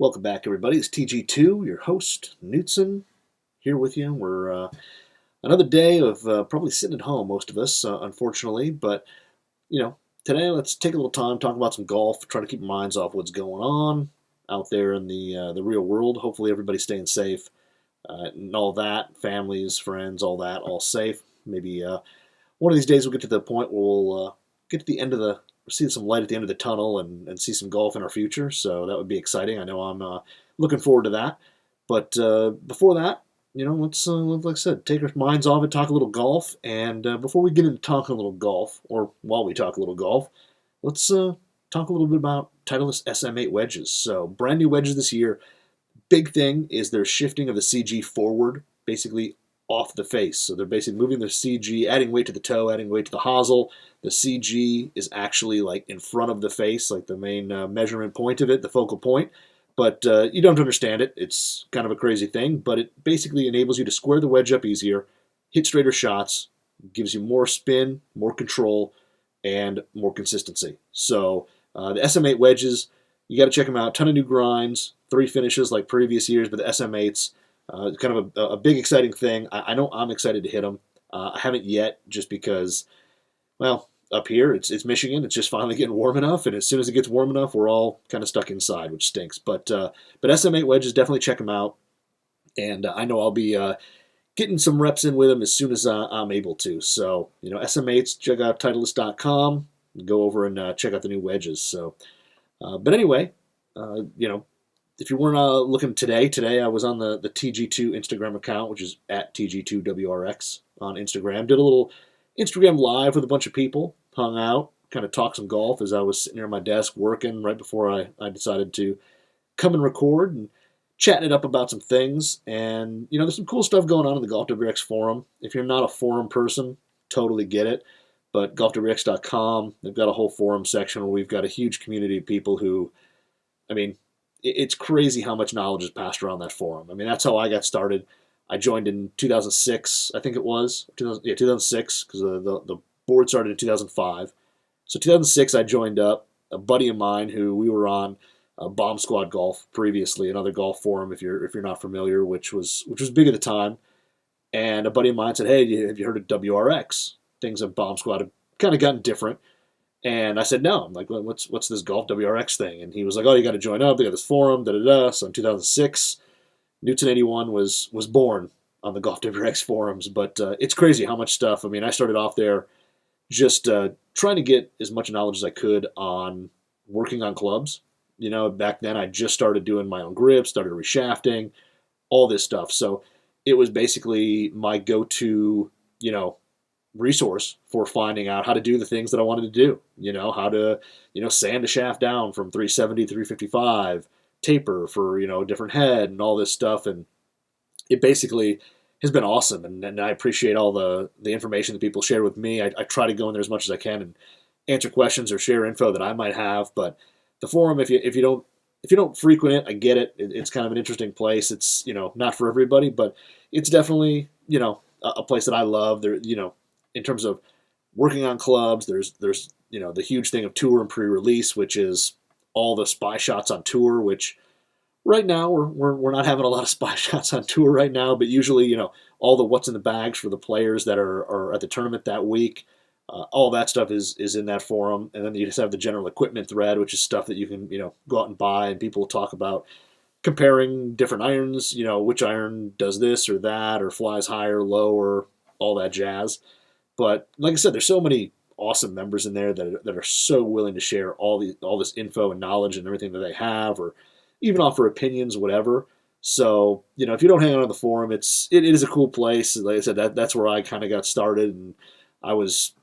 Welcome back, everybody. It's TG2, your host, Knutson, here with you. We're another day of probably sitting at home, most of us, unfortunately. But, you know, today let's take a little time, talk about some golf, try to keep our minds off what's going on out there in the real world. Hopefully, everybody's staying safe and all that, families, friends, all that, all safe. Maybe one of these days we'll get to the point where we'll get to the end of the see some light at the end of the tunnel and see some golf in our future. So that would be exciting. I know I'm looking forward to that. But before that, let's like I said, take our minds off it, talk a little golf, and before we get into talking a little golf, or while we talk a little golf, let's talk a little bit about Titleist SM8 wedges. So brand new wedges this year. Big thing is their shifting of the CG forward, basically off the face. So they're basically moving their CG, adding weight to the toe, adding weight to the hosel. The CG is actually like in front of the face, like the main measurement point of it, the focal point. But you don't understand it. It's kind of a crazy thing, but it basically enables you to square the wedge up easier, hit straighter shots, gives you more spin, more control, and more consistency. So the SM8 wedges, you got to check them out. Ton of new grinds, 3 finishes like previous years, but the SM8s, kind of a big exciting thing. I know I'm excited to hit them. I haven't yet, just because, well, up here it's Michigan. It's just finally getting warm enough, and as soon as it gets warm enough, we're all kind of stuck inside, which stinks. But SM8 wedges, definitely check them out, and I know I'll be getting some reps in with them as soon as I'm able to. So SM8s, check out Titleist.com. Go over and check out the new wedges. So, but anyway, if you weren't looking today I was on the TG2 Instagram account, which is at TG2WRX on Instagram. Did a little Instagram live with a bunch of people, hung out, kind of talked some golf as I was sitting here at my desk working right before I decided to come and record and chatting it up about some things. And, there's some cool stuff going on in the GolfWRX forum. If you're not a forum person, totally get it. But GolfWRX.com, they've got a whole forum section where we've got a huge community of people who, I mean, it's crazy how much knowledge is passed around that forum. I mean, that's how I got started. I joined in 2006, I think it was. 2006, because the board started in 2005. So 2006, I joined up. A buddy of mine who we were on Bomb Squad Golf previously, another golf forum if you're not familiar, which was big at the time. And a buddy of mine said, "Hey, have you heard of WRX?" Things at Bomb Squad have kind of gotten different. And I said, no. I'm like, well, what's this Golf WRX thing? And he was like, oh, you got to join up. They got this forum, da-da-da. So in 2006, Newton 81 was born on the Golf WRX forums. But it's crazy how much stuff. I mean, I started off there just trying to get as much knowledge as I could on working on clubs. Back then I just started doing my own grips, started reshafting, all this stuff. So it was basically my go-to, resource for finding out how to do the things that I wanted to do. How to, sand a shaft down from 370 to 355, taper for, a different head and all this stuff. And it basically has been awesome. And I appreciate all the information that people share with me. I try to go in there as much as I can and answer questions or share info that I might have. But the forum, if you don't frequent it, I get it. It's kind of an interesting place. It's, not for everybody, but it's definitely, a place that I love. There, in terms of working on clubs, there's the huge thing of tour and pre-release, which is all the spy shots on tour. Which right now we're not having a lot of spy shots on tour right now, but usually all the what's in the bags for the players that are at the tournament that week. All that stuff is in that forum, and then you just have the general equipment thread, which is stuff that you can go out and buy, and people will talk about comparing different irons. Which iron does this or that, or flies higher, lower, all that jazz. But like I said, there's so many awesome members in there that are so willing to share all this info and knowledge and everything that they have, or even offer opinions, whatever. So if you don't hang out on the forum, it is a cool place. Like I said, that's where I kind of got started, and I was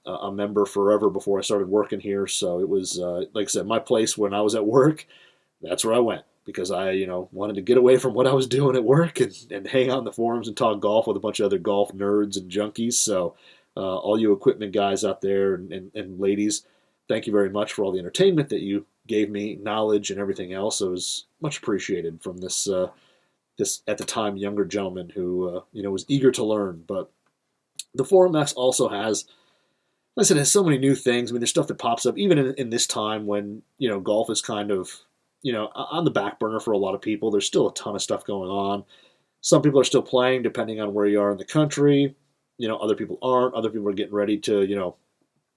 a member forever before I started working here. So it was like I said, my place when I was at work. That's where I went because I wanted to get away from what I was doing at work and hang out in the forums and talk golf with a bunch of other golf nerds and junkies. So all you equipment guys out there and ladies, thank you very much for all the entertainment that you gave me, knowledge and everything else. It was much appreciated from this at the time younger gentleman who was eager to learn. But the forum X also has, listen, it has so many new things. I mean, there's stuff that pops up even in this time when golf is kind of on the back burner for a lot of people. There's still a ton of stuff going on. Some people are still playing depending on where you are in the country. Other people aren't. Other people are getting ready to,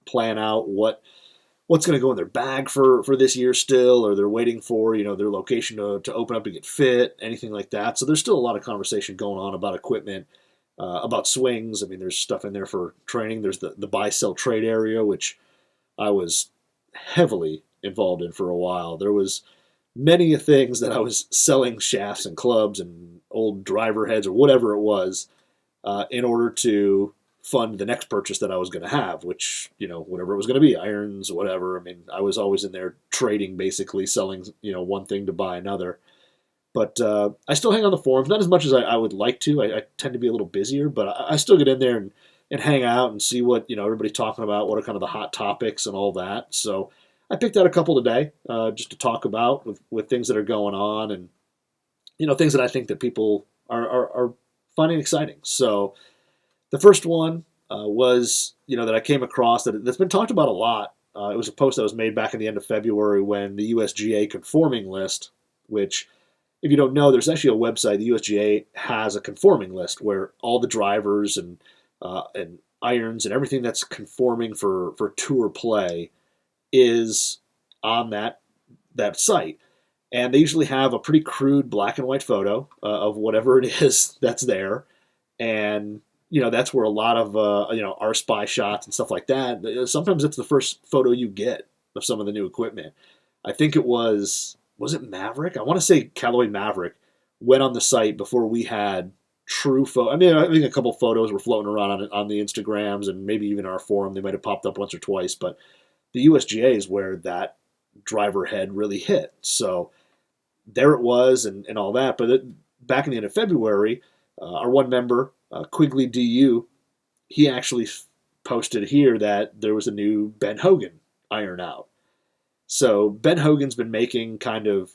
plan out what's going to go in their bag for this year still, or they're waiting for, their location to open up and get fit, anything like that. So there's still a lot of conversation going on about equipment, about swings. I mean, there's stuff in there for training. There's the buy, sell, trade area, which I was heavily involved in for a while. There was many things that I was selling shafts and clubs and old driver heads or whatever it was in order to fund the next purchase that I was going to have, which, whatever it was going to be, irons, whatever. I mean, I was always in there trading, basically selling, one thing to buy another. But I still hang on the forums, not as much as I would like to. I tend to be a little busier, but I still get in there and hang out and see what, everybody's talking about, what are kind of the hot topics and all that. So I picked out a couple today just to talk about with things that are going on and, things that I think that people are finding exciting. So the first one was, that I came across that's been talked about a lot. It was a post that was made back in the end of February when the USGA conforming list, which, if you don't know, there's actually a website. The USGA has a conforming list where all the drivers and irons and everything that's conforming for tour play is on that site. And they usually have a pretty crude black and white photo of whatever it is that's there. And, that's where a lot of, our spy shots and stuff like that, sometimes it's the first photo you get of some of the new equipment. I think it was it Maverick? I want to say Callaway Maverick went on the site before we had true photo. I mean, I think a couple photos were floating around on the Instagrams and maybe even our forum. They might have popped up once or twice, but the USGA is where that driver head really hit. So there it was and all that. But back in the end of February, our one member, Quigley DU, he actually posted here that there was a new Ben Hogan iron out. So Ben Hogan's been making kind of,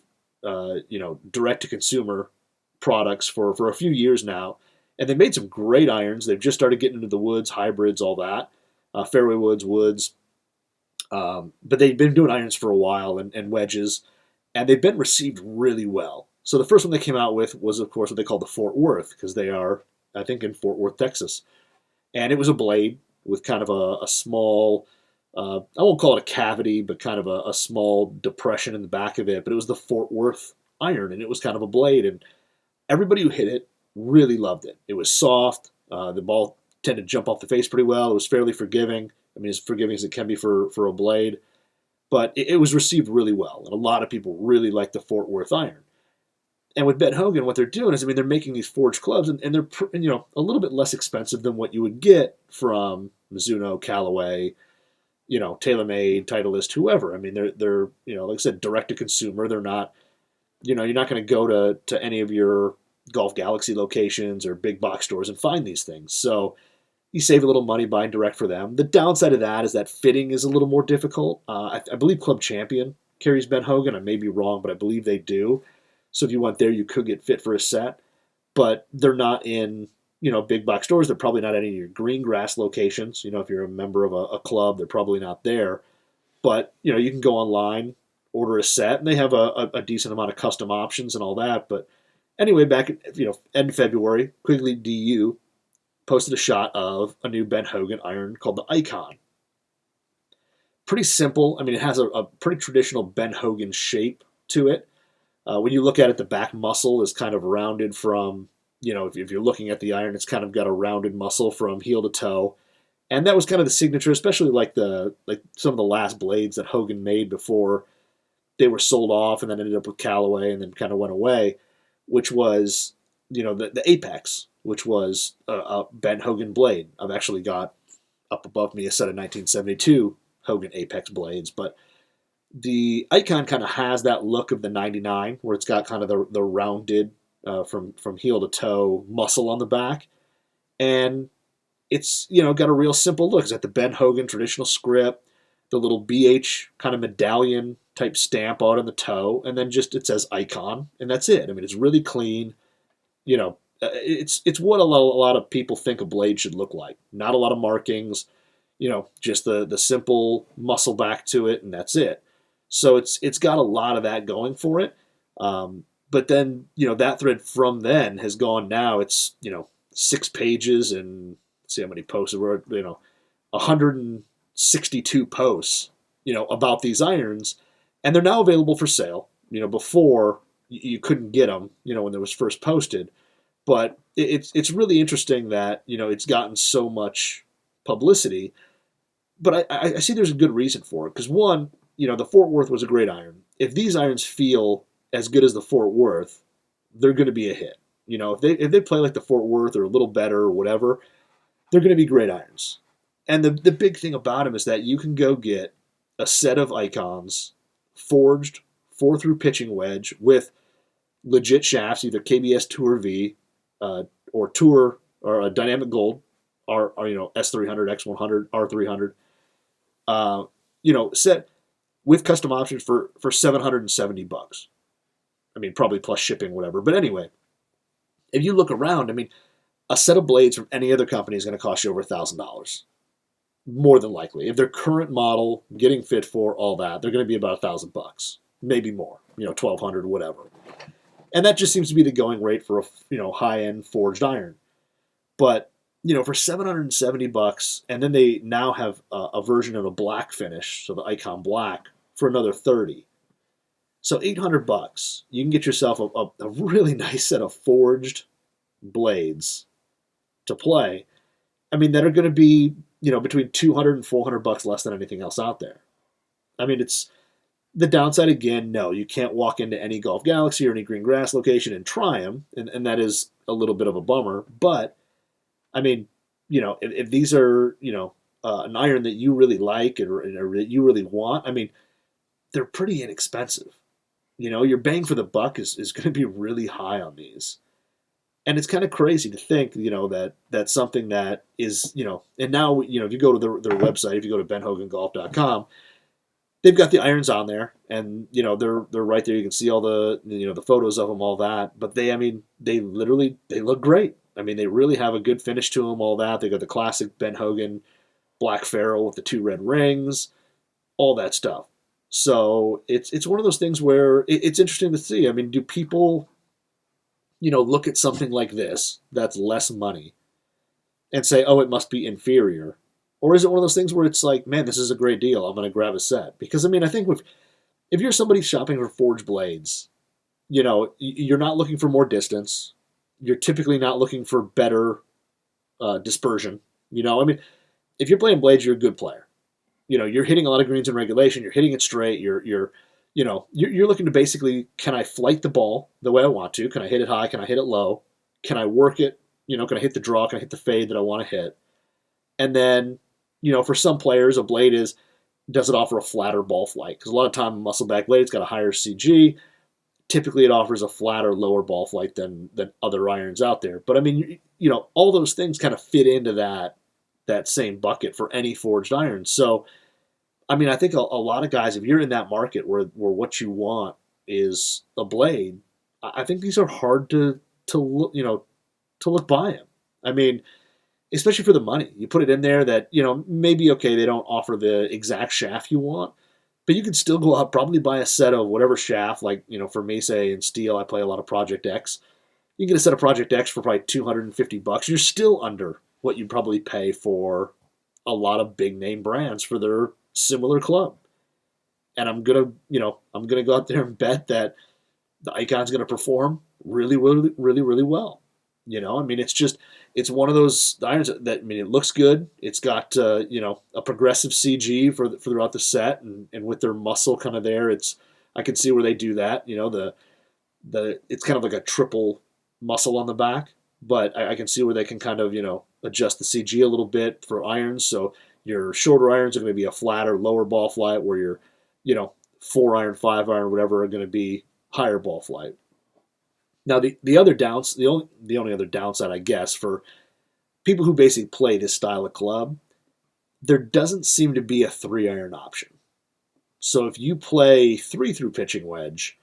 direct-to-consumer products for a few years now, and they made some great irons. They've just started getting into the woods, hybrids, all that, fairway woods, but they've been doing irons for a while and wedges, and they've been received really well. So the first one they came out with was, of course, what they call the Fort Worth, because they are, I think, in Fort Worth, Texas. And it was a blade with kind of a small, I won't call it a cavity, but kind of a small depression in the back of it. But it was the Fort Worth iron, and it was kind of a blade. And everybody who hit it really loved it. It was soft. The ball tended to jump off the face pretty well. It was fairly forgiving. I mean, as forgiving as it can be for a blade. But it was received really well, and a lot of people really liked the Fort Worth iron. And with Ben Hogan, what they're doing is, I mean, they're making these forged clubs, and they're a little bit less expensive than what you would get from Mizuno, Callaway, TaylorMade, Titleist, whoever. I mean, they're like I said, direct to consumer. They're not, you're not going to go to any of your Golf Galaxy locations or big box stores and find these things. So you save a little money buying direct for them. The downside of that is that fitting is a little more difficult. I believe Club Champion carries Ben Hogan. I may be wrong, but I believe they do. So if you went there, you could get fit for a set. But they're not in, big box stores. They're probably not at any of your green grass locations. If you're a member of a club, they're probably not there. But, you can go online, order a set, and they have a decent amount of custom options and all that. But anyway, back at, end of February, Quigley DU posted a shot of a new Ben Hogan iron called the Icon. Pretty simple. I mean, it has a pretty traditional Ben Hogan shape to it. When you look at it, the back muscle is kind of rounded from, if you're looking at the iron, it's kind of got a rounded muscle from heel to toe. And that was kind of the signature, especially like some of the last blades that Hogan made before they were sold off and then ended up with Callaway and then kind of went away, which was, the Apex, which was a Ben Hogan blade. I've actually got up above me a set of 1972 Hogan Apex blades, but the Icon kind of has that look of the 99, where it's got kind of the rounded from heel to toe muscle on the back, and it's got a real simple look. It's got the Ben Hogan traditional script, the little BH kind of medallion type stamp out on the toe, and then just it says Icon, and that's it. I mean, it's really clean. It's what a lot of people think a blade should look like. Not a lot of markings. Just the simple muscle back to it, and that's it. So it's got a lot of that going for it. But then, that thread from then has gone now. It's, 6 pages and let's see how many posts there were, 162 posts, about these irons. And they're now available for sale. Before you couldn't get them, when it was first posted. But it's really interesting that, it's gotten so much publicity. But I see there's a good reason for it. Because one, the Fort Worth was a great iron. If these irons feel as good as the Fort Worth, they're going to be a hit. If they play like the Fort Worth or a little better or whatever, they're going to be great irons. And the big thing about them is that you can go get a set of Icons forged 4-through pitching wedge with legit shafts, either KBS Tour V or Tour or a Dynamic Gold, or S300, X100, R300, set with custom options for $770. I mean, probably plus shipping, whatever. But anyway, if you look around, I mean, a set of blades from any other company is going to cost you over $1,000, more than likely. If they're current model, getting fit for all that, they're going to be about $1,000, maybe more. 1,200, whatever. And that just seems to be the going rate for a high-end forged iron. But for $770, and then they now have a version of a black finish, so the Icon Black, for another $30. So $800, you can get yourself a really nice set of forged blades to play. I mean, that are going to be between $200 and $400 less than anything else out there. I mean, it's the downside again. No, you can't walk into any Golf Galaxy or any green grass location and try them, and that is a little bit of a bummer. But I mean, if these are an iron that you really like or that you really want, I mean, they're pretty inexpensive. Your bang for the buck is going to be really high on these. And it's kind of crazy to think, that that's something that is, and now, if you go to their website, if you go to benhogangolf.com, they've got the irons on there, and, they're right there. You can see all the photos of them, all that. But they look great. I mean, they really have a good finish to them, all that. They got the classic Ben Hogan black ferrule with the 2 red rings, all that stuff. So it's one of those things where it's interesting to see. I mean, do people, look at something like this that's less money and say, oh, it must be inferior? Or is it one of those things where it's like, man, this is a great deal, I'm going to grab a set? Because, I mean, I think if you're somebody shopping for forged blades, you're not looking for more distance. You're typically not looking for better dispersion. I mean, if you're playing blades, you're a good player. You're hitting a lot of greens in regulation. You're hitting it straight. You're looking to basically, can I flight the ball the way I want to? Can I hit it high? Can I hit it low? Can I work it? Can I hit the draw? Can I hit the fade that I want to hit? And then, for some players, a blade does it offer a flatter ball flight? Because a lot of time, a muscle back blade's got a higher CG. Typically, it offers a flatter, lower ball flight than other irons out there. But I mean, all those things kind of fit into that same bucket for any forged iron. So, I mean, I think a lot of guys, if you're in that market where what you want is a blade, I think these are hard to look by them. I mean, especially for the money. You put it in there that, maybe, okay, they don't offer the exact shaft you want, but you can still go out, probably buy a set of whatever shaft, like, for me, say, in steel, I play a lot of Project X. You can get a set of Project X for probably $250. You're still under what you'd probably pay for a lot of big name brands for their similar club. And I'm gonna go out there and bet that the Icon's gonna perform really, really, really, really well. I mean, it's one of those irons that, I mean, it looks good. It's got a progressive CG for throughout the set, and with their muscle kind of there, I can see where they do that. It's kind of like a triple muscle on the back, but I can see where they can kind of adjust the CG a little bit for irons. So your shorter irons are going to be a flatter, lower ball flight, where your 4-iron, 5-iron, whatever, are going to be higher ball flight. Now the only other downside, I guess, for people who basically play this style of club, there doesn't seem to be a 3-iron option. So if you play 3-through pitching wedge,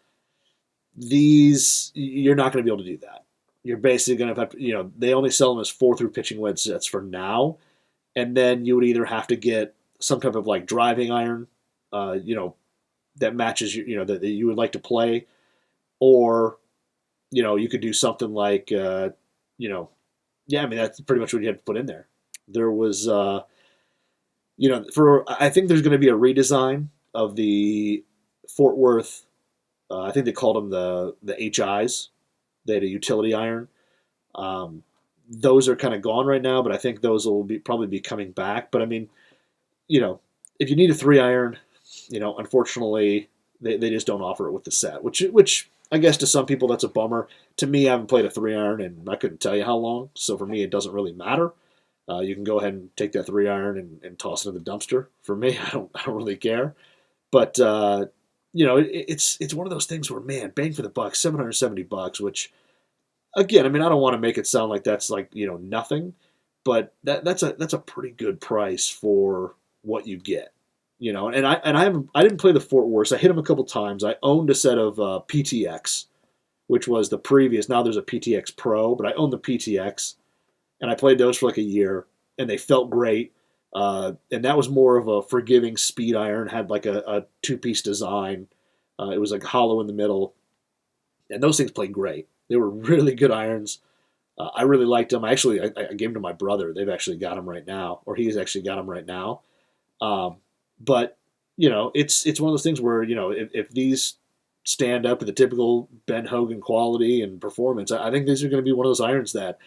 you're not going to be able to do that. You're basically going to have to, they only sell them as 4-through pitching wedge sets for now, and then you would either have to get some type of like driving iron, that matches that you would like to play, or you could do something like you know yeah, I mean that's pretty much what you had to put in there. There was for I think there's going to be a redesign of the Fort Worth. I think they called them the HIs. They had a utility iron. Um, those are kind of gone right now, but I think those will probably be coming back. But I mean, you know, if you need a 3 iron, unfortunately, they just don't offer it with the set, which I guess to some people that's a bummer. To me, I haven't played a 3 iron and I couldn't tell you how long, so for me it doesn't really matter. You can go ahead and take that 3 iron and toss it in the dumpster. For me, I don't really care. But it's one of those things where, man, bang for the buck, $770, which again, I mean, I don't want to make it sound like that's like nothing, but that's a pretty good price for what you get. I didn't play the Fort Worth. I hit them a couple times. I owned a set of PTX, which was the previous. Now there's a PTX Pro, but I owned the PTX, and I played those for like a year, and they felt great. And that was more of a forgiving speed iron. Had like a two-piece design. It was like hollow in the middle, and those things played great. They were really good irons. I really liked them. I gave them to my brother. They've actually got them right now, or he's actually got them right now. Um, but it's one of those things where if these stand up to the typical Ben Hogan quality and performance, I think these are going to be one of those irons that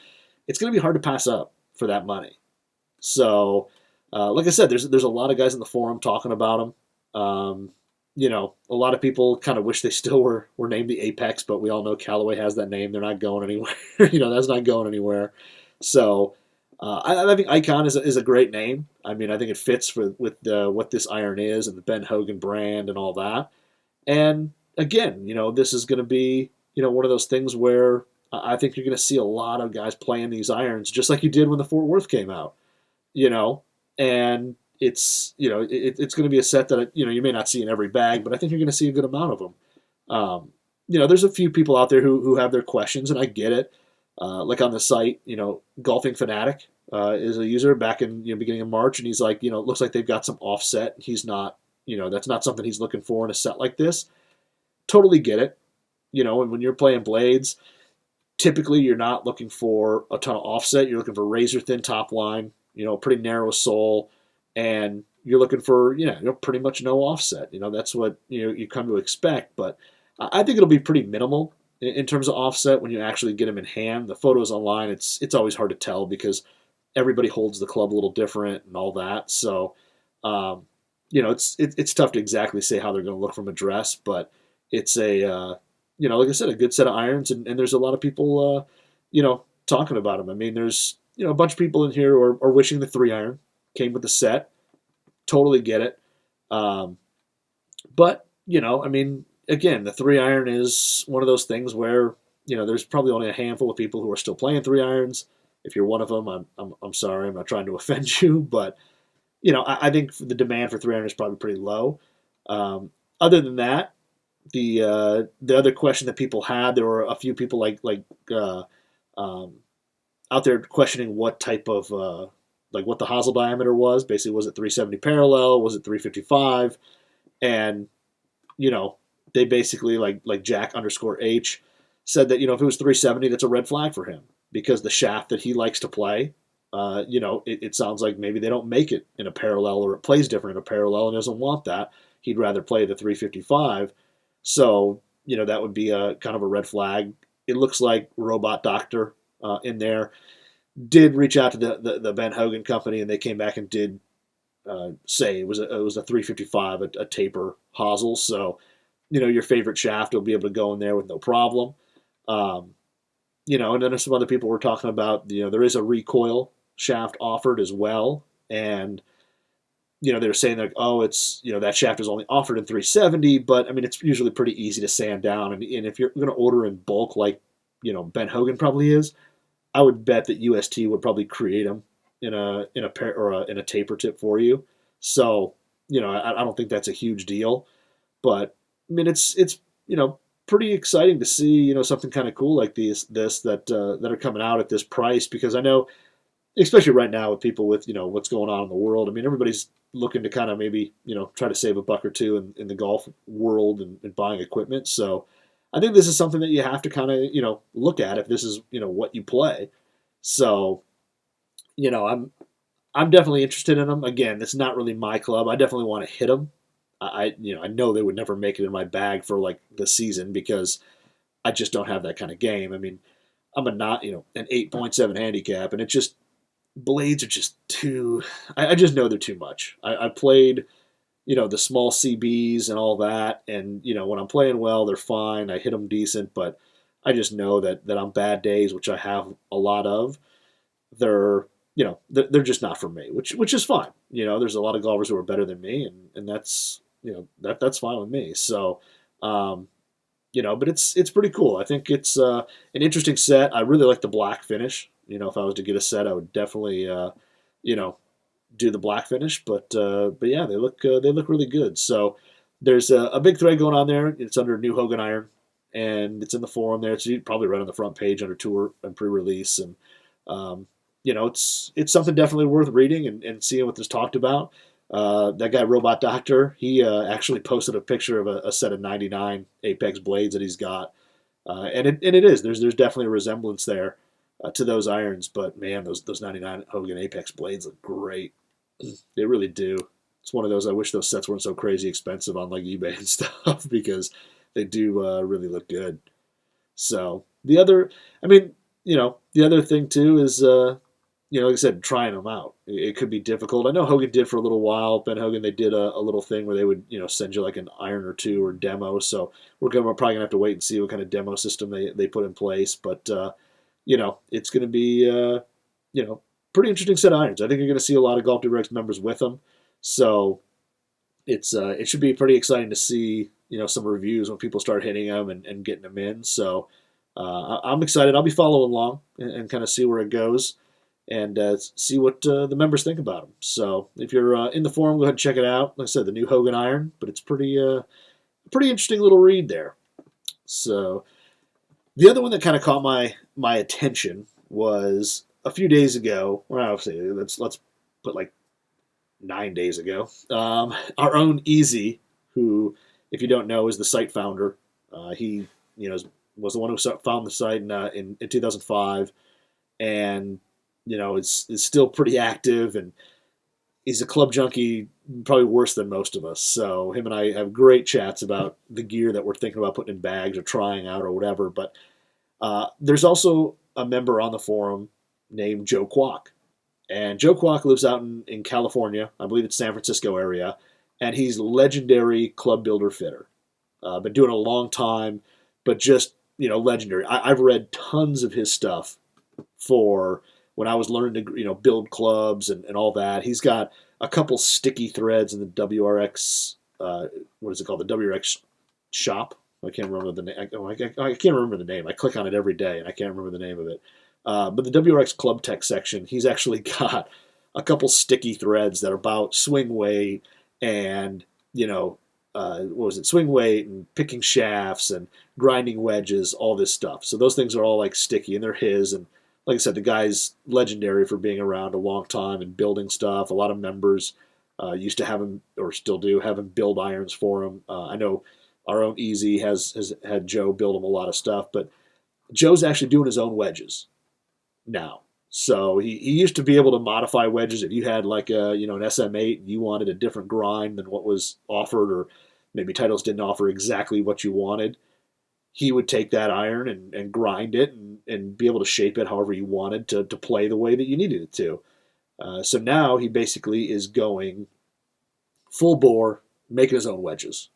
it's going to be hard to pass up for that money. So, like I said, there's a lot of guys in the forum talking about them. A lot of people kind of wish they still were named the Apex, but we all know Callaway has that name. They're not going anywhere. That's not going anywhere. So I think Icon is a great name. I mean, I think it fits with what this iron is and the Ben Hogan brand and all that. And again, this is going to be one of those things where I think you're going to see a lot of guys playing these irons, just like you did when the Fort Worth came out. And it's going to be a set that you may not see in every bag, but I think you're going to see a good amount of them. There's a few people out there who have their questions, and I get it. Like on the site, Golfing Fanatic is a user back in beginning of March, and he's like, it looks like they've got some offset. He's not, that's not something he's looking for in a set like this. Totally get it. And when you're playing blades, typically you're not looking for a ton of offset. You're looking for razor thin top line, pretty narrow sole, and you're looking for pretty much no offset. That's what you come to expect. But I think it'll be pretty minimal in terms of offset when you actually get them in hand. The photos online, it's always hard to tell because everybody holds the club a little different and all that. So it's tough to exactly say how they're going to look from address, but it's like I said, a good set of irons, and there's a lot of people talking about them. I mean, there's a bunch of people in here are wishing the 3 iron came with the set. Totally get it. But I mean, again, the 3 iron is one of those things where there's probably only a handful of people who are still playing 3 irons. If you're one of them, I'm sorry, I'm not trying to offend you, but I think the demand for 3 iron is probably pretty low. Other than that, the other question that people had, there were a few people out there questioning what type of what the hosel diameter was. Basically, was it 370 parallel? Was it 355? And they basically like Jack _H said that if it was 370, that's a red flag for him because the shaft that he likes to play, it sounds like maybe they don't make it in a parallel or it plays different in a parallel and doesn't want that. He'd rather play the 355. So that would be a kind of a red flag. It looks like Robot Doctor in there did reach out to the Ben Hogan company, and they came back and did say it was a 355, a taper hosel. So your favorite shaft will be able to go in there with no problem. And then there's some other people were talking about, there is a recoil shaft offered as well. And, they're saying like, oh, it's, that shaft is only offered in 370, but I mean, it's usually pretty easy to sand down. And if you're going to order in bulk, like, Ben Hogan probably is, I would bet that UST would probably create them in a pair or in a taper tip for you. So, I don't think that's a huge deal, but I mean, it's pretty exciting to see something kind of cool like that are coming out at this price, because I know especially right now with people with what's going on in the world. I mean, everybody's looking to kind of maybe try to save a buck or two in the golf world and buying equipment. So I think this is something that you have to kind of look at if this is what you play. So I'm definitely interested in them. Again, it's not really my club. I definitely want to hit them. I know they would never make it in my bag for like the season because I just don't have that kind of game. I mean, I'm a not an 8.7 handicap, and it just blades are just too. I just know they're too much. I played the small CBs and all that, and when I'm playing well, they're fine. I hit them decent, but I just know that on bad days, which I have a lot of, they're they're just not for me, which is fine. There's a lot of golfers who are better than me, and that's that's fine with me. So, but it's pretty cool. I think it's an interesting set. I really like the black finish. If I was to get a set, I would definitely you know do the black finish. But yeah, they look really good. So there's a big thread going on there. It's under New Hogan Iron, and it's in the forum there. It's probably right on the front page under tour and pre-release, and um, it's something definitely worth reading and seeing what this talked about. That guy, Robot Doctor, he actually posted a picture of a set of 99 Apex blades that he's got, and it is there's definitely a resemblance there to those irons. But man, those 99 Hogan Apex blades look great. They really do. It's one of those. I wish those sets weren't so crazy expensive on like eBay and stuff because they do really look good. So the other, I mean, the other thing too is, like I said, trying them out. It could be difficult. I know Hogan did for a little while. Ben Hogan, they did a little thing where they would, send you like an iron or two or demo. So we're probably gonna have to wait and see what kind of demo system they put in place. But it's gonna be, pretty interesting set of irons. I think you're gonna see a lot of GolfWRX members with them. So it should be pretty exciting to see some reviews when people start hitting them and getting them in. So I'm excited. I'll be following along and kind of see where it goes and see what the members think about them. So if you're in the forum, go ahead and check it out. Like I said, the new Hogan Iron, but it's pretty interesting little read there. So the other one that kind of caught my attention was a few days ago. Well, obviously, let's put like 9 days ago. Our own Easy, who, if you don't know, is the site founder. He was the one who found the site in 2005, and is still pretty active, and he's a club junkie, probably worse than most of us. So him and I have great chats about the gear that we're thinking about putting in bags or trying out or whatever. But there's also a member on the forum named Joe Kwok. And Joe Kwok lives out in California. I believe it's San Francisco area. And he's legendary club builder fitter. Been doing it a long time, but just, legendary. I've read tons of his stuff for when I was learning to, build clubs and all that. He's got a couple sticky threads in the WRX, what is it called? The WRX shop. I can't remember the name. I can't remember the name. I click on it every day, and I can't remember the name of it. But the WRX Club Tech section, he's actually got a couple sticky threads that are about swing weight and, what was it? Swing weight and picking shafts and grinding wedges, all this stuff. So those things are all like sticky, and they're his. And like I said, the guy's legendary for being around a long time and building stuff. A lot of members used to have him, or still do, have him build irons for him. I know our own Easy has had Joe build him a lot of stuff, but Joe's actually doing his own wedges now. So he used to be able to modify wedges if you had like an SM8 and you wanted a different grind than what was offered, or maybe Titles didn't offer exactly what you wanted. He would take that iron and grind it and be able to shape it however you wanted to play the way that you needed it to. So now he basically is going full bore, making his own wedges.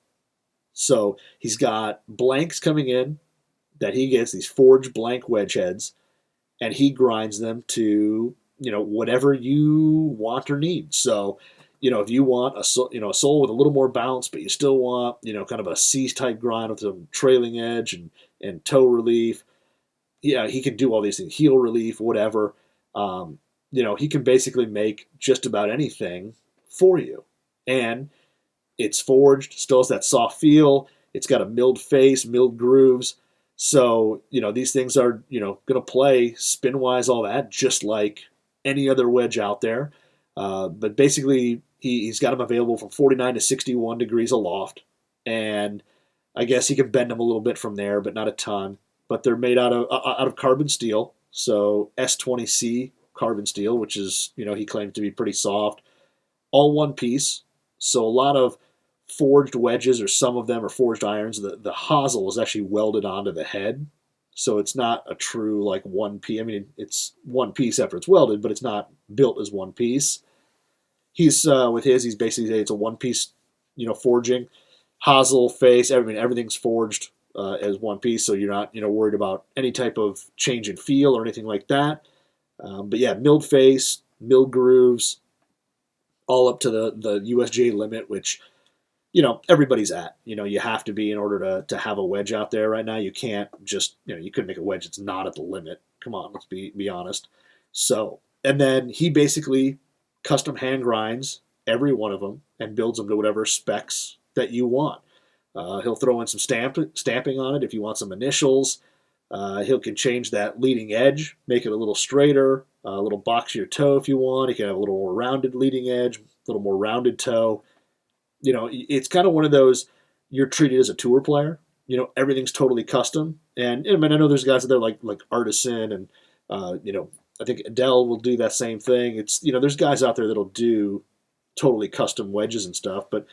So he's got blanks coming in that he gets, these forged blank wedge heads, and he grinds them to, whatever you want or need. So, if you want a sole with a little more bounce, but you still want, kind of a C-type grind with some trailing edge and toe relief, yeah, he can do all these things, heel relief, whatever. He can basically make just about anything for you. And it's forged, still has that soft feel. It's got a milled face, milled grooves. So, these things are, going to play spin-wise, all that, just like any other wedge out there. But basically, he's got them available from 49 to 61 degrees aloft, and I guess he can bend them a little bit from there, but not a ton. But they're made out of carbon steel, so S20C carbon steel, which is, he claims to be pretty soft, all one piece. So a lot of forged wedges, or some of them are forged irons. The hosel is actually welded onto the head, so it's not a true like one piece. I mean, it's one piece after it's welded, but it's not built as one piece. He's with his, he's basically, it's a one piece, forging, hosel, face, everything's forged as one piece, so you're not worried about any type of change in feel or anything like that. But yeah, milled face, milled grooves, all up to the USGA limit, which everybody's at. You have to be in order to have a wedge out there right now. You can't just, you couldn't make a wedge that's not at the limit. Come on, let's be honest. So, and then he basically custom hand grinds every one of them and builds them to whatever specs that you want. He'll throw in some stamping on it if you want some initials. He can change that leading edge, make it a little straighter, a little boxier toe if you want. He can have a little more rounded leading edge, a little more rounded toe. It's kind of one of those, you're treated as a tour player. Everything's totally custom. And I know there's guys out there like Artisan and, I think Adele will do that same thing. It's, there's guys out there that'll do totally custom wedges and stuff. But,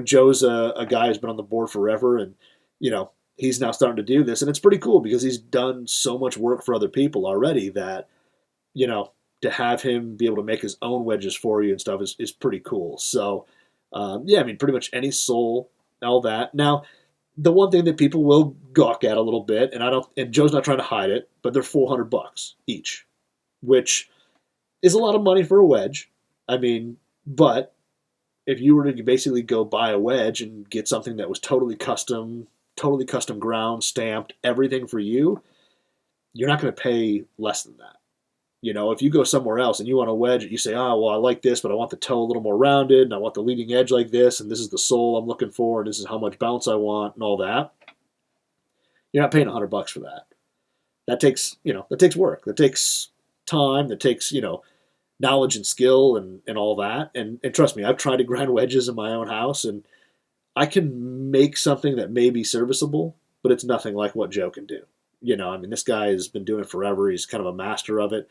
Joe's a guy who's been on the board forever, and, he's now starting to do this. And it's pretty cool because he's done so much work for other people already that, to have him be able to make his own wedges for you and stuff is pretty cool. So, yeah, I mean, pretty much any sole, all that. Now, the one thing that people will gawk at a little bit, and Joe's not trying to hide it, but they're $400 each, which is a lot of money for a wedge. I mean, but if you were to basically go buy a wedge and get something that was totally custom ground, stamped, everything for you, you're not going to pay less than that. If you go somewhere else and you want a wedge, you say, oh, well, I like this, but I want the toe a little more rounded, and I want the leading edge like this, and this is the sole I'm looking for, and this is how much bounce I want, and all that. You're not paying $100 for that. That takes work. That takes time. That takes, knowledge and skill and all that. And trust me, I've tried to grind wedges in my own house, and I can make something that may be serviceable, but it's nothing like what Joe can do. This guy has been doing it forever. He's kind of a master of it.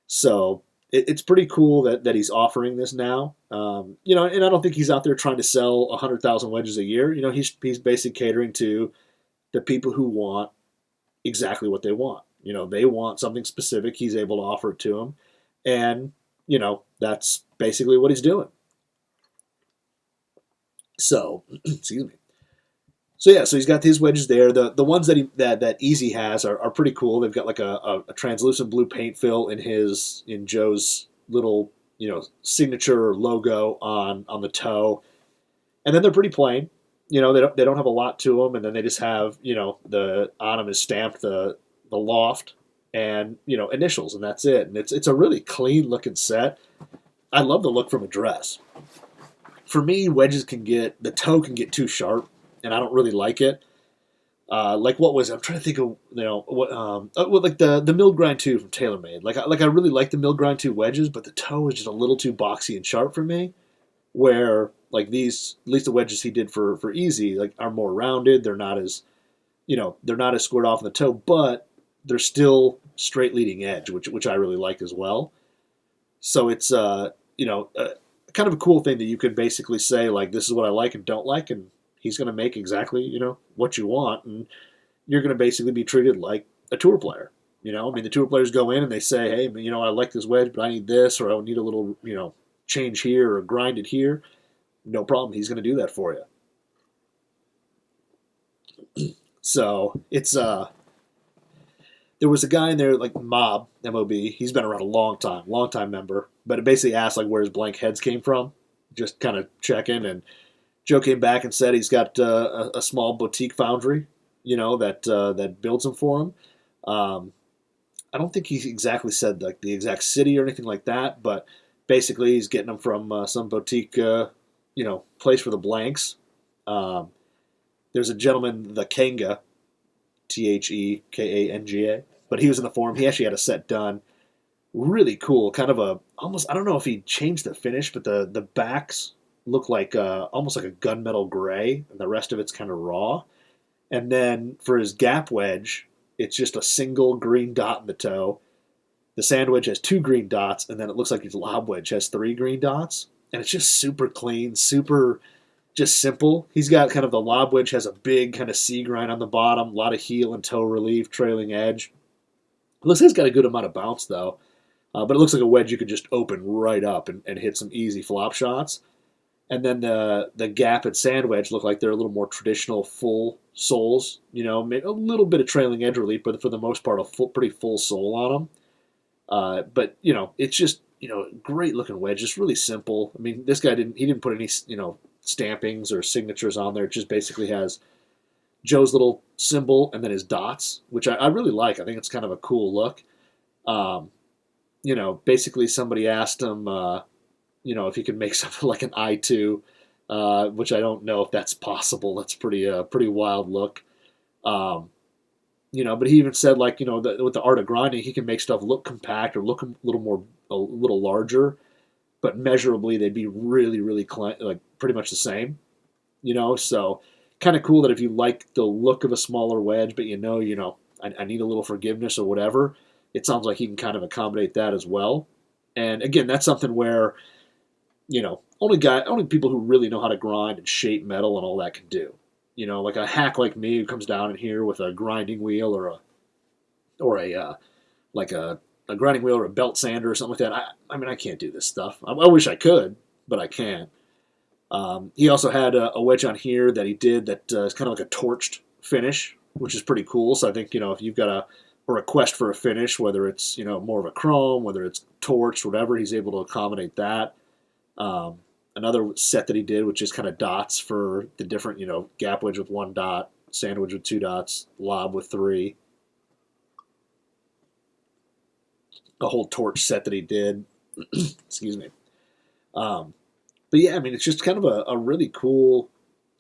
So it's pretty cool that he's offering this now. And I don't think he's out there trying to sell 100,000 wedges a year. He's basically catering to the people who want exactly what they want. They want something specific. He's able to offer it to them. And, that's basically what he's doing. So, excuse me. So yeah, so he's got his wedges there. The ones that Easy has are pretty cool. They've got like a translucent blue paint fill in Joe's little signature logo on the toe, and then they're pretty plain. They don't have a lot to them, and then they just have the on them is stamped the loft and initials, and that's it. And it's a really clean looking set. I love the look from a dress. For me, wedges the toe can get too sharp, and I don't really like it. Like what was it? I'm trying to think of like the milled grind 2 from TaylorMade. Like I really like the milled grind 2 wedges, but the toe is just a little too boxy and sharp for me. Where like these, at least the wedges he did for Easy, like are more rounded. They're not as squared off in the toe, but they're still straight leading edge, which I really like as well. So it's kind of a cool thing that you could basically say like, this is what I like and don't like, and he's going to make exactly, what you want, and you're going to basically be treated like a tour player. The tour players go in and they say, hey, I like this wedge, but I need this, or I need a little, change here or grind it here. No problem. He's going to do that for you. So it's, there was a guy in there like Mob, M-O-B. He's been around a long time member, but it basically asked like where his blank heads came from, just kind of checking, and Joe came back and said he's got a small boutique foundry, that builds them for him. I don't think he exactly said like the exact city or anything like that, but basically he's getting them from some boutique, place for the blanks. There's a gentleman, the Kanga, Thekanga, but he was in the forum. He actually had a set done. Really cool. Kind of a almost, I don't know if he changed the finish, but the backs look like almost like a gunmetal gray, and the rest of it's kind of raw. And then for his gap wedge, it's just a single green dot in the toe. The sand wedge has two green dots, and then it looks like his lob wedge has three green dots. And it's just super clean, super just simple. He's got kind of the lob wedge has a big kind of C grind on the bottom, a lot of heel and toe relief, trailing edge. It looks like it's got a good amount of bounce though, but it looks like a wedge you could just open right up and hit some easy flop shots. And then the gap and sand wedge look like they're a little more traditional full soles. You know, maybe a little bit of trailing edge relief, but for the most part, a pretty full sole on them. But you know, it's just great looking wedge. It's really simple. I mean, this guy didn't put any stampings or signatures on there. It just basically has Joe's little symbol and then his dots, which I really like. I think it's kind of a cool look. Um, basically somebody asked him, if he could make something like an I2, which I don't know if that's possible. That's pretty wild look. Um, but he even said like, with the art of grinding, he can make stuff look compact or look a little larger, but measurably they'd be really, really like pretty much the same. So kind of cool that if you like the look of a smaller wedge, but I need a little forgiveness or whatever, it sounds like he can kind of accommodate that as well. And again, that's something where only people who really know how to grind and shape metal and all that can do. Like a hack like me who comes down in here with a grinding wheel or a like a grinding wheel or a belt sander or something like that. I mean, I can't do this stuff. I wish I could, but I can't. He also had a wedge on here that he did that is kind of like a torched finish, which is pretty cool. So I think if you've got a request for a finish, whether it's more of a chrome, whether it's torched, whatever, he's able to accommodate that. Another set that he did, which is kind of dots for the different, gap wedge with one dot, sand wedge with two dots, lob with three. A whole torch set that he did. Excuse me. But yeah, I mean, it's just kind of a really cool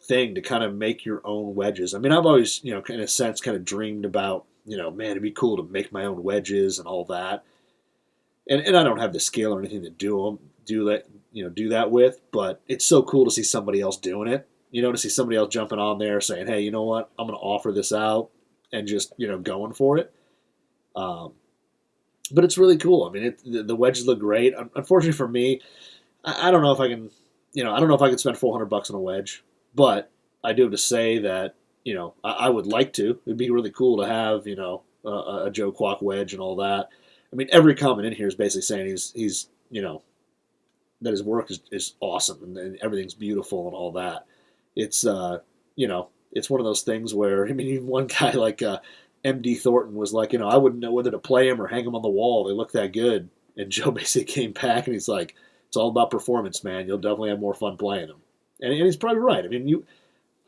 thing to kind of make your own wedges. I mean, I've always, in a sense, kind of dreamed about, man, it'd be cool to make my own wedges and all that. And I don't have the skill or anything to do that with, but it's so cool to see somebody else doing it. To see somebody else jumping on there saying, hey, you know what, I'm going to offer this out and just going for it. But it's really cool. I mean, the wedges look great. Unfortunately for me, I don't know if I can, I don't know if I could spend $400 on a wedge, but I do have to say that, I would like to. It'd be really cool to have, a Joe Kwok wedge and all that. I mean, every comment in here is basically saying he's that his work is awesome and everything's beautiful and all that. It's it's one of those things where I mean, even one guy like MD Thornton was like, I wouldn't know whether to play him or hang him on the wall. They look that good. And Joe basically came back and he's like, it's all about performance, man. You'll definitely have more fun playing them. And he's probably right. I mean,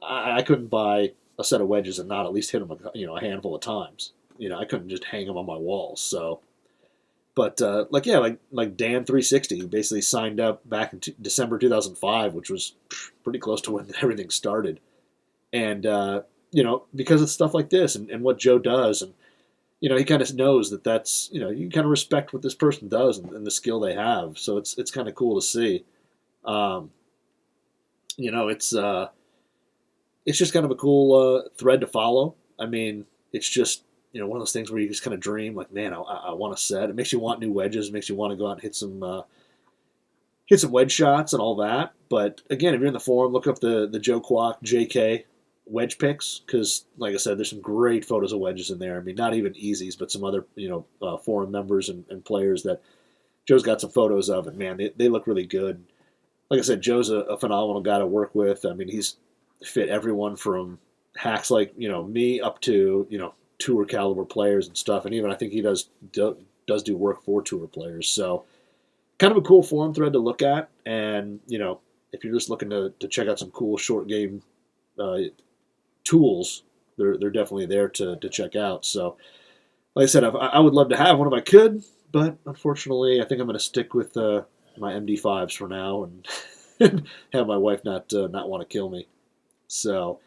I couldn't buy a set of wedges and not at least hit them a handful of times. I couldn't just hang them on my walls. So. But like Dan 360, who basically signed up back in December 2005, which was pretty close to when everything started. And because of stuff like this and what Joe does, and he kind of knows that's you kind of respect what this person does and the skill they have. So it's kind of cool to see. It's just kind of a cool thread to follow. I mean, it's just one of those things where you just kind of dream, like, man, I want a set. It makes you want new wedges. It makes you want to go out and hit some wedge shots and all that. But again, if you're in the forum, look up the Joe Kwok JK wedge picks because, like I said, there's some great photos of wedges in there. I mean, not even easies, but some other forum members and players that Joe's got some photos of, and man, they look really good. Like I said, Joe's a phenomenal guy to work with. I mean, he's fit everyone from hacks like me up to tour caliber players and stuff, and even I think he does do work for tour players. So kind of a cool forum thread to look at, and if you're just looking to check out some cool short game tools, they're definitely there to check out. So like I said, I would love to have one if I could, but unfortunately I think I'm going to stick with my MD5s for now and have my wife not want to kill me. So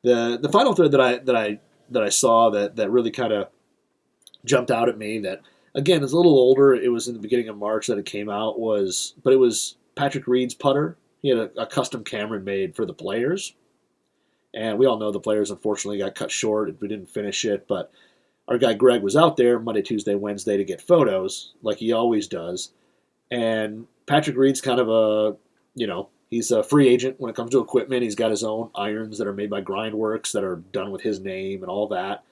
the final thread that I saw that really kind of jumped out at me that Again, it's a little older. It was in the beginning of March that it came out. But it was Patrick Reed's putter. He had a custom Cameron made for the players, and we all know the players unfortunately got cut short. We didn't finish it, but our guy Greg was out there Monday, Tuesday, Wednesday to get photos, like he always does. And Patrick Reed's kind of he's a free agent when it comes to equipment. He's got his own irons that are made by GolfWRX that are done with his name and all that.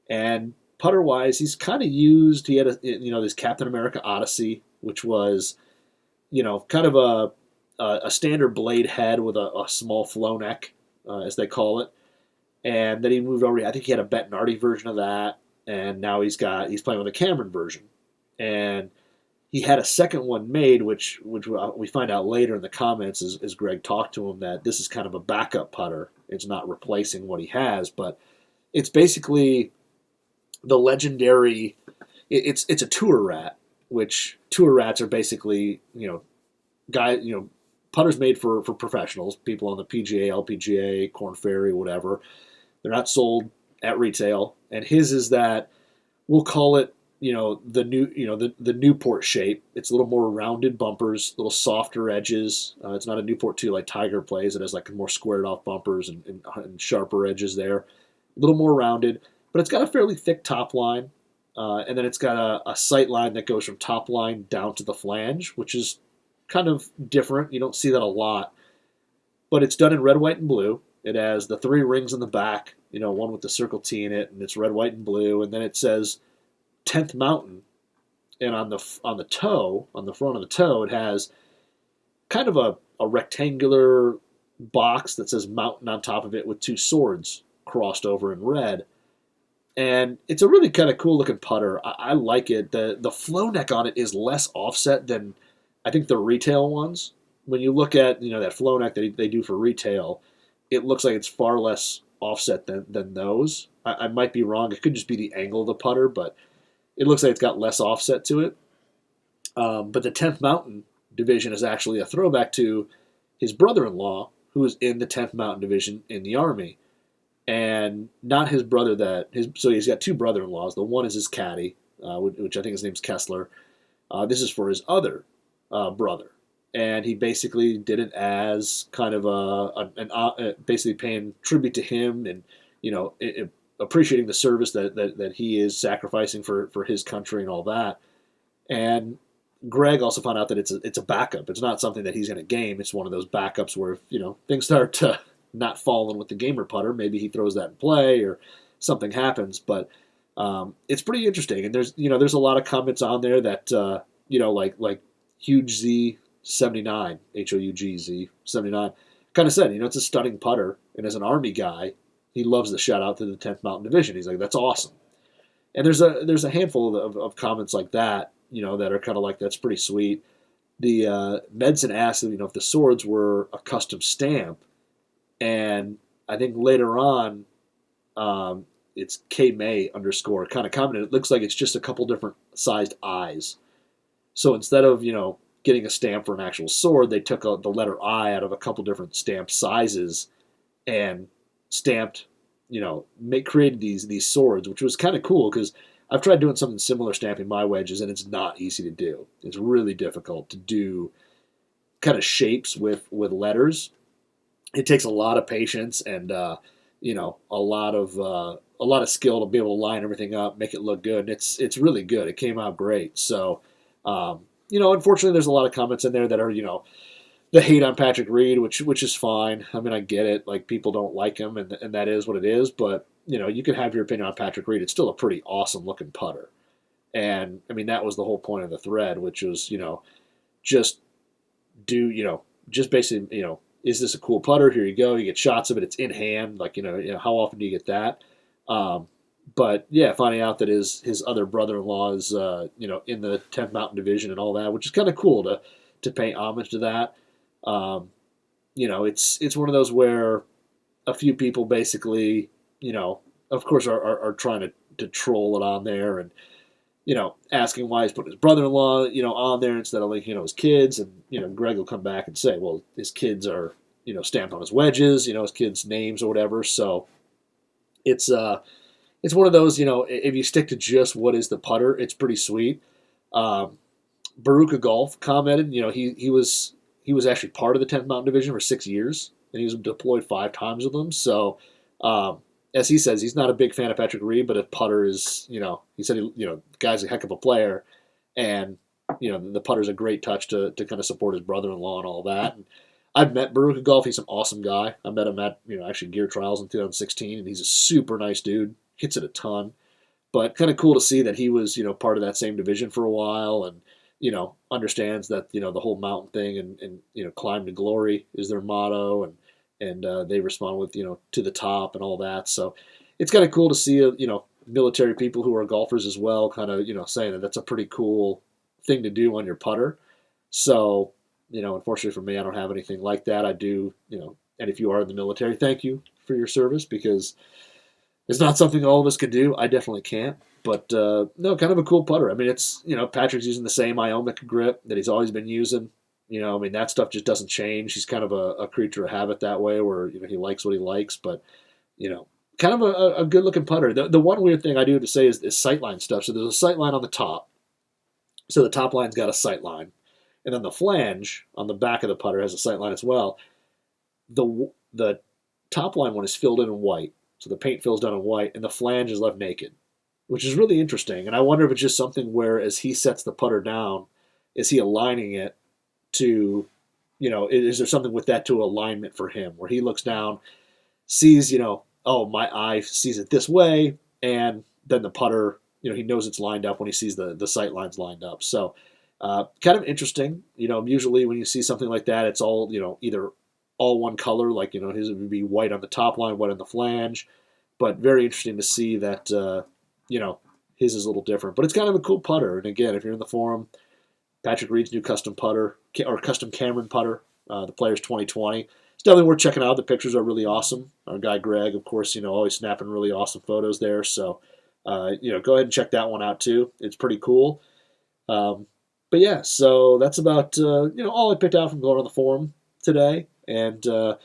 And putter wise, he's kind of used. He had this Captain America Odyssey, which was kind of a standard blade head with a small flow neck, as they call it. And then he moved over. I think he had a Bettinardi version of that, and now he's playing with a Cameron version. And he had a second one made, which we find out later in the comments as Greg talked to him, that this is kind of a backup putter. It's not replacing what he has, but it's basically the legendary. It's a tour rat, which tour rats are basically putters made for professionals, people on the PGA, LPGA, Korn Ferry, whatever. They're not sold at retail, and his is that we'll call it the Newport shape. It's a little more rounded bumpers, a little softer edges. It's not a Newport 2 like Tiger plays. It has like more squared off bumpers and sharper edges there. A little more rounded, but it's got a fairly thick top line, and then it's got a sight line that goes from top line down to the flange, which is kind of different. You don't see that a lot, but it's done in red, white, and blue. It has the 3 rings in the back, one with the circle T in it, and it's red, white, and blue, and then it says 10th Mountain, and on the toe, on the front of the toe, it has kind of a rectangular box that says Mountain on top of it with 2 swords crossed over in red. And it's a really kind of cool looking putter. I like it. The flow neck on it is less offset than I think the retail ones. When you look at that flow neck that they do for retail, it looks like it's far less offset than those. I might be wrong. It could just be the angle of the putter, but it looks like it's got less offset to it. But the 10th Mountain division is actually a throwback to his brother-in-law, who was in the 10th Mountain division in the Army. And not his brother so he's got 2 brother-in-laws. The one is his caddy, which I think his name's Kessler. This is for his other brother. And he basically did it as kind of basically paying tribute to him and, appreciating the service that he is sacrificing for his country and all that. And Greg also found out that it's a backup. It's not something that he's going to game. It's one of those backups where if things start to not fall in with the gamer putter, maybe he throws that in play or something happens. But it's pretty interesting. And there's a lot of comments on there that like Huge Z 79, HOUGZ 79, kind of said it's a stunning putter, and as an Army guy, he loves the shout out to the 10th Mountain Division. He's like, that's awesome. And there's a handful of comments like that, that are kind of like, that's pretty sweet. The Medson asked if the swords were a custom stamp, and I think later on, it's KMay _ kind of commented, it looks like it's just a couple different sized eyes. So instead of getting a stamp for an actual sword, they took the letter I out of a couple different stamp sizes and stamped, created these swords, which was kind of cool because I've tried doing something similar stamping my wedges, and it's not easy to do. It's really difficult to do kind of shapes with letters. It takes a lot of patience and a lot of skill to be able to line everything up, make it look good. And it's really good. It came out great. So unfortunately, there's a lot of comments in there that are the hate on Patrick Reed, which is fine. I mean, I get it. Like, people don't like him, and that is what it is. But you can have your opinion on Patrick Reed. It's still a pretty awesome looking putter. And I mean, that was the whole point of the thread, which was just basically is this a cool putter? Here you go. You get shots of it. It's in hand. Like how often do you get that? But yeah, finding out that his other brother-in-law is in the 10th Mountain Division and all that, which is kind of cool to pay homage to that. It's one of those where a few people basically, of course, are trying to troll it on there and asking why he's putting his brother-in-law on there instead of his kids, and Greg will come back and say, well, his kids are stamped on his wedges, his kids' names or whatever. So it's it's one of those, if you stick to just what is the putter, it's pretty sweet. Um, Baruka Golf commented, he was actually part of the 10th Mountain Division for 6 years, and he was deployed 5 times with them. So, um, as he says, he's not a big fan of Patrick Reed, but if putter is, he said, the guy's a heck of a player, and the putter's a great touch to kind of support his brother-in-law and all that. And I've met Baruka Golf. He's an awesome guy. I met him at actually Gear Trials in 2016, and he's a super nice dude. Hits it a ton, but kind of cool to see that he was part of that same division for a while, and understands that the whole mountain thing and climb to glory is their motto, and they respond with to the top and all that. So it's kind of cool to see military people who are golfers as well, kind of saying that that's a pretty cool thing to do on your putter. So unfortunately for me, I don't have anything like that. I do and if you are in the military, thank you for your service, because it's not something all of us can do. I definitely can't. But no, kind of a cool putter. I mean, it's Patrick's using the same Iomic grip that he's always been using. I mean, that stuff just doesn't change. He's kind of a creature of habit that way, where he likes what he likes. But kind of a good looking putter. The one weird thing I do have to say is sightline stuff. So there's a sightline on the top. So the top line's got a sightline, and then the flange on the back of the putter has a sightline as well. The top line one is filled in white, so the paint fills down in white, and the flange is left naked, which is really interesting. And I wonder if it's just something where, as he sets the putter down, is he aligning it to, is there something with that to alignment for him, where he looks down, sees, oh, my eye sees it this way, and then the putter, he knows it's lined up when he sees the sight lines lined up. So kind of interesting. Usually when you see something like that, it's all, either all one color, like, his would be white on the top line, white on the flange. But very interesting to see that, his is a little different. But it's kind of a cool putter. And again, if you're in the forum, Patrick Reed's new custom putter, or custom Cameron putter, the Players 2020. It's definitely worth checking out. The pictures are really awesome. Our guy Greg, of course, always snapping really awesome photos there. So, go ahead and check that one out too. It's pretty cool. But yeah, so that's about all I picked out from going on the forum today. And the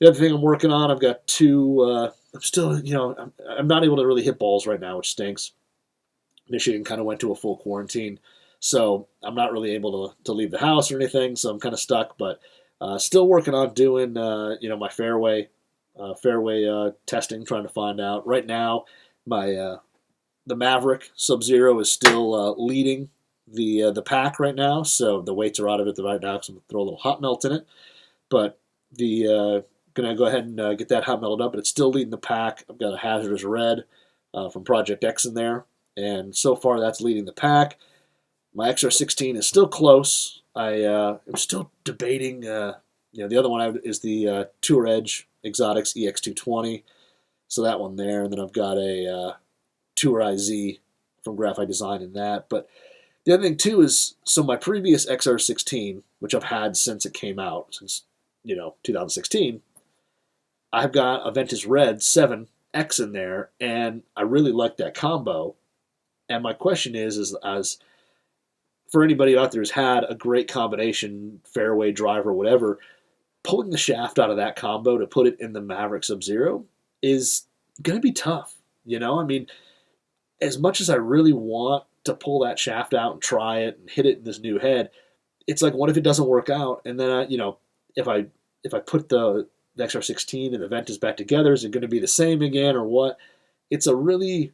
other thing I'm working on, I've got two. I'm still, I'm not able to really hit balls right now, which stinks. Michigan kind of went to a full quarantine, so I'm not really able to leave the house or anything. So I'm kind of stuck, but still working on doing my fairway testing, trying to find out. Right now, my the Maverick Sub-Zero is still leading the pack right now, so the weights are out of it right now because I'm gonna throw a little hot melt in it. But the gonna go ahead and get that hot melted up, but it's still leading the pack. I've got a Hazardous Red from Project X in there, and so far that's leading the pack. My XR16 is still close. I'm still debating. The other one is the Tour Edge Exotics EX220, so that one there, and then I've got a Tour IZ from Graphite Design in that. But the other thing too is, so my previous XR16, which I've had since it came out, since 2016, I've got a Ventus Red 7X in there, and I really like that combo. And my question is as for anybody out there who's had a great combination, fairway, driver, whatever, pulling the shaft out of that combo to put it in the Maverick Sub-Zero is going to be tough. I mean, as much as I really want to pull that shaft out and try it and hit it in this new head, it's like, what if it doesn't work out? And then, if I put the XR16 and the Ventus back together, is it going to be the same again or what? It's a really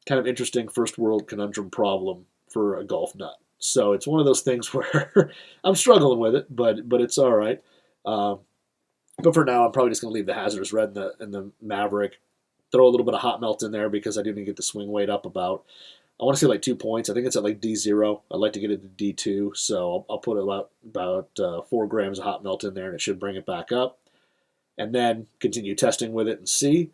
kind of interesting first world conundrum problem for a golf nut. So it's one of those things where I'm struggling with it, but it's all right. But for now, I'm probably just going to leave the Hazardous Red and the Maverick. Throw a little bit of hot melt in there because I do need to get the swing weight up about, I want to say like 2 points. I think it's at like D0. I'd like to get it to D2, so I'll put about 4 grams of hot melt in there, and it should bring it back up. And then continue testing with it and see.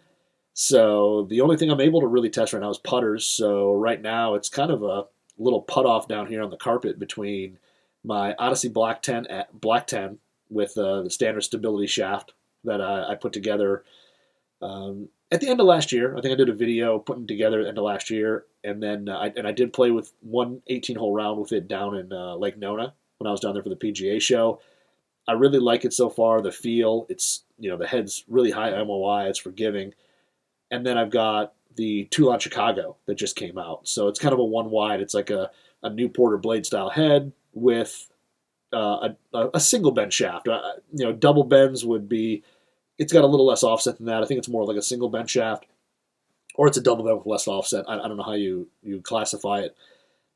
So the only thing I'm able to really test right now is putters. So right now it's kind of a little putt off down here on the carpet between my Odyssey Black 10 with the standard stability shaft that I put together at the end of last year. I think I did a video putting together at the end of last year, and then I did play with one 18-hole round with it down in Lake Nona when I was down there for the PGA show. I really like it so far. The feel, it's the head's really high MOI. It's forgiving, and then I've got the Toulon Chicago that just came out. So it's kind of a one wide. It's like a new Porter blade style head with a single bend shaft. Double bends would be. It's got a little less offset than that. I think it's more like a single bend shaft, or it's a double bend with less offset. I don't know how you classify it,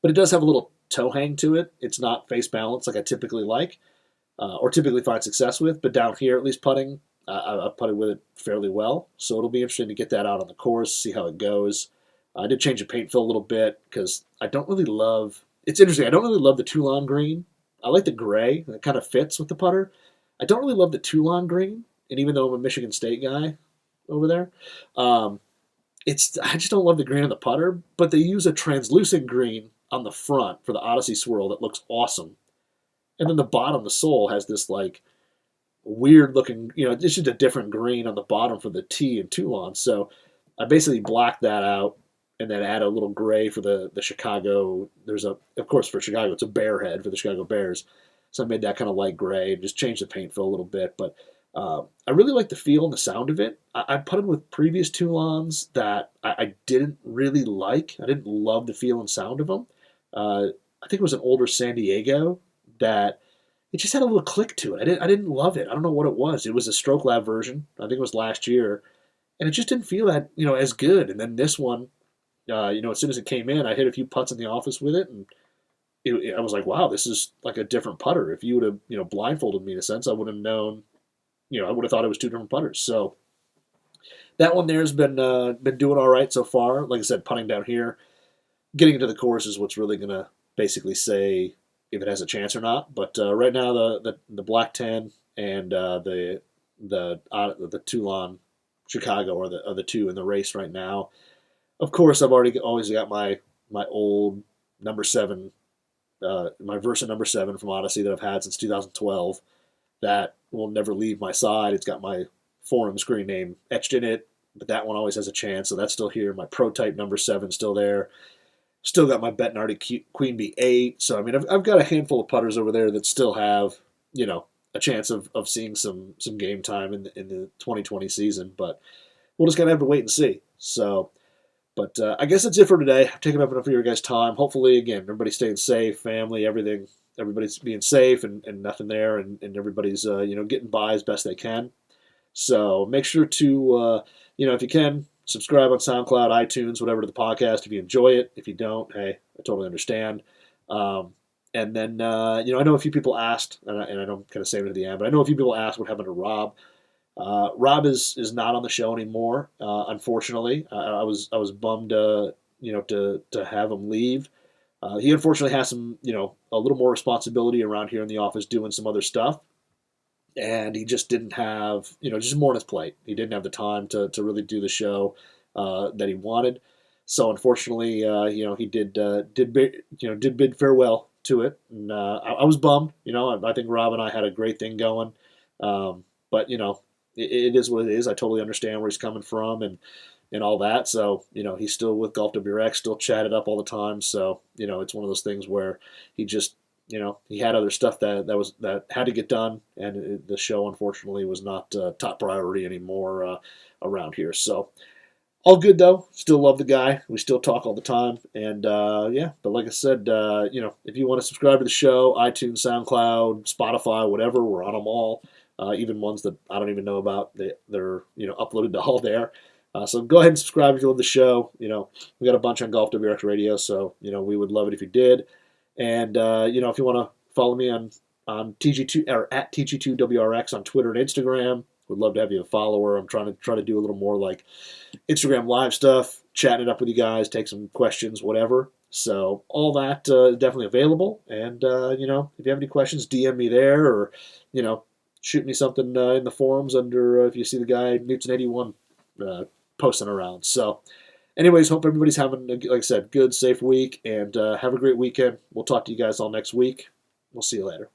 but it does have a little toe hang to it. It's not face balance like I typically like, or typically find success with. But down here, at least putting, I've putted with it fairly well. So it'll be interesting to get that out on the course, see how it goes. I did change the paint fill a little bit because I don't really love. It's interesting. I don't really love the Toulon green. I like the gray. It kind of fits with the putter. I don't really love the Toulon green, and even though I'm a Michigan State guy over there, I just don't love the green on the putter. But they use a translucent green on the front for the Odyssey swirl that looks awesome, and then the bottom, the sole, has this like weird looking. It's just a different green on the bottom for the T and Toulon. So I basically blacked that out and then add a little gray for the Chicago. Of course, for Chicago, it's a bear head for the Chicago Bears. So I made that kind of light gray and just changed the paint fill a little bit. But I really like the feel and the sound of it. I putted with previous Toulons that I didn't really like. I didn't love the feel and sound of them. I think it was an older San Diego that it just had a little click to it. I didn't love it. I don't know what it was. It was a Stroke Lab version. I think it was last year. And it just didn't feel that, as good. And then this one, as soon as it came in, I hit a few putts in the office with it, and I was like, wow, this is like a different putter. If you would have, blindfolded me in a sense, I would have known, I would have thought it was two different putters. So that one there has been doing all right so far. Like I said, putting down here, getting into the course is what's really going to basically say if it has a chance or not. But right now, the Black 10 and the Toulon Chicago are the two in the race right now. Of course, I've always got my old number 7, my Versa number 7 from Odyssey that I've had since 2012. That will never leave my side. It's got my forum screen name etched in it, but that one always has a chance, so that's still here. My Pro-Type number 7 still there. Still got my Bettinardi Queen Bee 8. So, I mean, I've got a handful of putters over there that still have, a chance of seeing some game time in the 2020 season, but we'll just kind of have to wait and see. So, but I guess that's it for today. I've taken up enough of your guys' time. Hopefully, again, everybody's staying safe, family, everything. Everybody's being safe and nothing there, and everybody's getting by as best they can. So make sure to if you can, subscribe on SoundCloud, iTunes, whatever to the podcast if you enjoy it. If you don't, hey, I totally understand. And then I know a few people asked, and I know I'm kind of saving it to the end, but I know a few people asked what happened to Rob. Rob is not on the show anymore, unfortunately. I was bummed, to have him leave. He unfortunately has some, a little more responsibility around here in the office doing some other stuff. And he just didn't have, just more on his plate. He didn't have the time to really do the show that he wanted. So unfortunately, he did bid farewell to it. And I was bummed. I think Rob and I had a great thing going. But, it is what it is. I totally understand where he's coming from and all that. So, he's still with GolfWRX, still chatted up all the time. So, it's one of those things where he just, he had other stuff that had to get done, and the show, unfortunately, was not top priority anymore around here. So, all good, though. Still love the guy. We still talk all the time. And, but like I said, if you want to subscribe to the show, iTunes, SoundCloud, Spotify, whatever, we're on them all. Even ones that I don't even know about, they're uploaded to all there. So go ahead and subscribe if you love the show. We got a bunch on GolfWRX Radio, so we would love it if you did. And if you want to follow me on TG2 or at TG2WRX on Twitter and Instagram, would love to have you a follower. I'm trying to do a little more like Instagram live stuff, chatting it up with you guys, take some questions, whatever. So all that is definitely available. And if you have any questions, DM me there, or shoot me something in the forums under if you see the guy Newton81 posting around. So anyways, hope everybody's having, like I said, good, safe week, and have a great weekend. We'll talk to you guys all next week. We'll see you later.